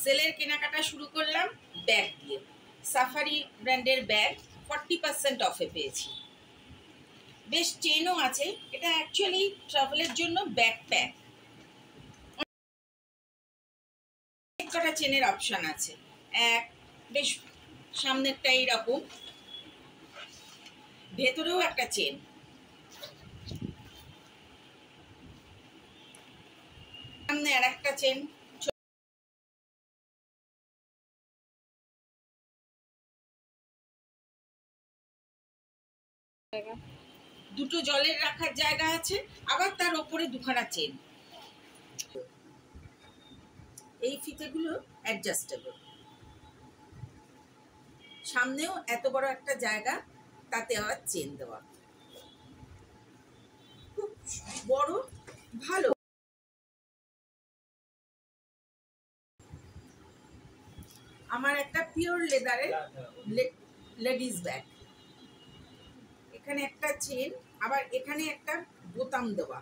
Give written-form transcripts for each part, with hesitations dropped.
সেলের কেনাকাটা শুরু করলাম ব্যাগ দিয়ে। সাফারি ব্র্যান্ডের ব্যাগ 40% অফে পেয়েছি। বেশ চেনও আছে। এটা অ্যাকচুয়ালি ট্রাভেলের জন্য ব্যাকপ্যাক। অনেক কটা চেনের অপশন আছে। এক বেশ সামনেরটা এইরকম, ভেতরেও একটা চেন, সামনে আর একটা চেন, দুটো জলের রাখার জায়গা আছে, আবার তার উপরে দুখানা চেন। এই ফিতেগুলো অ্যাডজাস্টেবল, সামনেও এত বড় একটা জায়গা, তাতে আবার চেন দেওয়া, খুব বড়, ভালো। আমার একটা পিওর লেদারের লেডিস ব্যাগ, এখানে একটা চেন, আবার এখানে একটা বোতাম দেওয়া।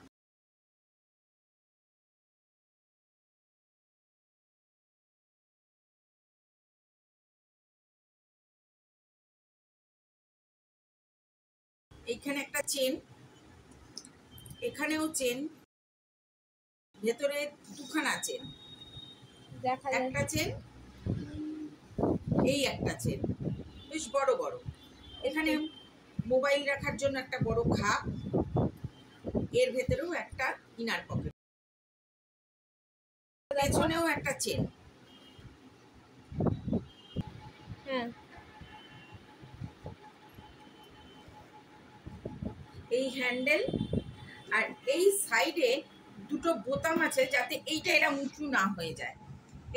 এইখানে একটা চেন, এখানেও চেন, ভেতরে দুখানা চেন, একটা চেন, এই একটা চেন, বেশ বড় বড়। এখানে মোবাইল রাখার জন্য একটা বড় খাপ, এর ভেতরেও একটা ইনার পকেট, পেছনেও একটা চেন। এই হ্যান্ডেল আর এই সাইডে দুটো বোতাম আছে, যাতে এইটা এরা উঁচু না হয়ে যায়,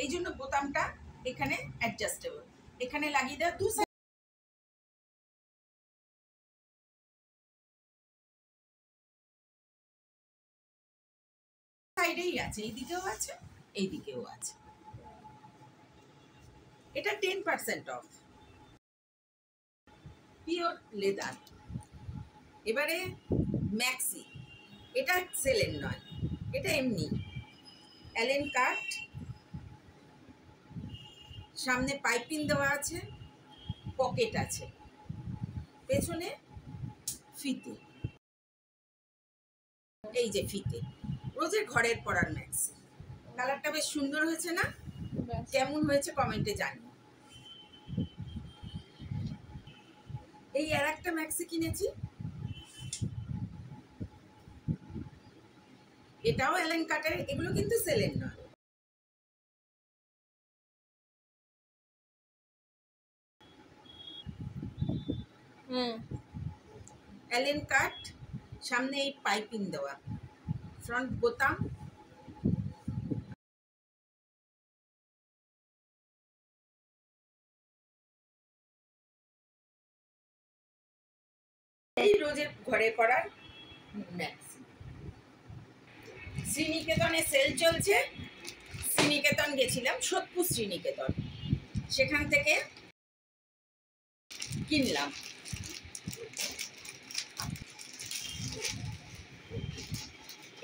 এই জন্য বোতামটা এখানে অ্যাডজাস্টেবল। এখানে লাগিয়ে দেওয়া, দু সাইডেই আছে, এইদিকেও আছে, এইদিকেও আছে। এটা 10% অফ, পিওর লেদার। এবারে ম্যাক্সি, এটা সেলের নয়, এটা এমনি অ্যালেন কাট, সামনে পাইপিং দেওয়া আছে, পকেট আছে, পেছনে ফিতে, এই যে ফিতে, রোজের ঘরের পরার ম্যাক্সি। কালারটা বেশ সুন্দর হয়েছে না? কেমন হয়েছে কমেন্টে জানি। এই আর একটা ম্যাক্সি কিনেছি, এটাও অ্যালেন কাটের, এগুলো কিন্তু সেলের নয়। অ্যালেন কাট, সামনে এই পাইপিং দেওয়া, ফ্রন্ট বোতাম, এই রোজের ঘরে পরার ম্যাক্সি। শ্রীনিকেতনে সেল চলছে, শ্রীনিকেতন গেছিলাম, সোদপুর শ্রীনিকেতন, সেখান থেকে কিনলাম।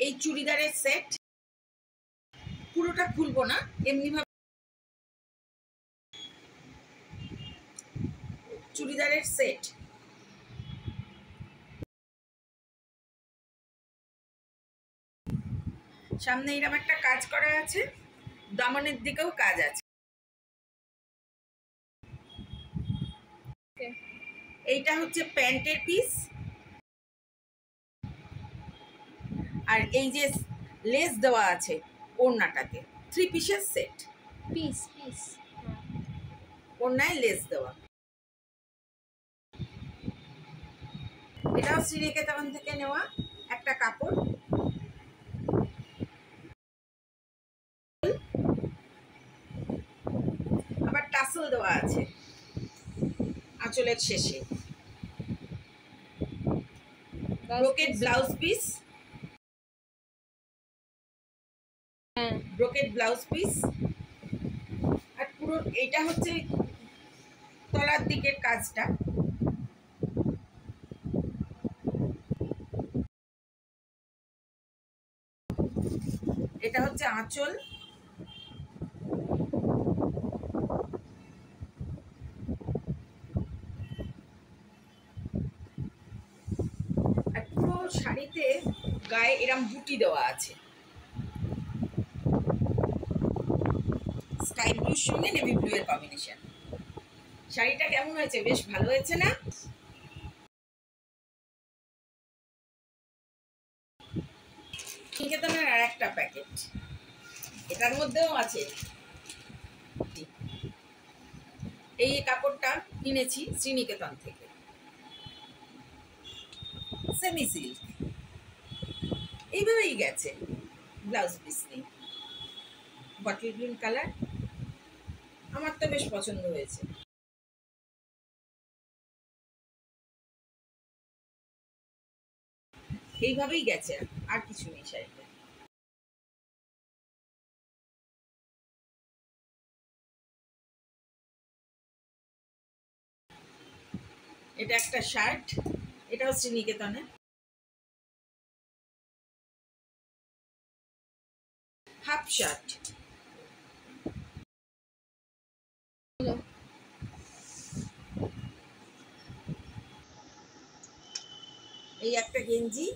এই চুড়িদারের সেট, পুরোটা খুলবো না, এমনি ভাবে চুড়িদারের সেট, সামনে এরকম একটা কাজ করা আছে, দামনের দিকেও কাজ আছে। এইটা হচ্ছে প্যান্টের পিস, আর এই যে লেস দেওয়া আছে ওড়নাটাতে, 3 পিসের সেট, পিস ওড়নায় লেস দেওয়া। এটাও শ্রীনিকেতন থেকে নেওয়া একটা কাপড়, আবার টাসেল দেওয়া আছে আঁচলের শেষে, brocade blouse piece, brocade blouse piece, আর পুরো এটা হচ্ছে তলার দিকের কাজটা, এটা হচ্ছে আঁচল, শাড়িতে গায়ে এরম বুটি দেওয়া আছে, স্কাই ব্লুর সঙ্গে নেভি ব্লু এর কম্বিনেশন। শাড়িটা কেমন হয়েছে? বেশ ভালো হয়েছে না? নিকেতনের আর একটা প্যাকেট, এটার মধ্যেও আছে। এই কাপড়টা কিনেছি শ্রীনিকেতন থেকে, সেমি সিল্ক, এইভাবেই গেছে, ব্লাউজ পিস নেই, বটল গ্রিন কালার, আমার তো বেশ পছন্দ হয়েছে। এইভাবেই গেছে, আর কিছু নেই শাড়িতে। এটা একটা শার্ট, এটাও শ্রীনিকেতনে, হাফ শার্ট। এই একটা গেঞ্জি,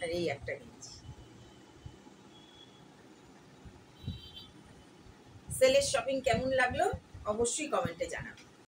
আর এই একটা গেঞ্জি। সেলের শপিং কেমন লাগলো অবশ্যই কমেন্টে জানাবেন।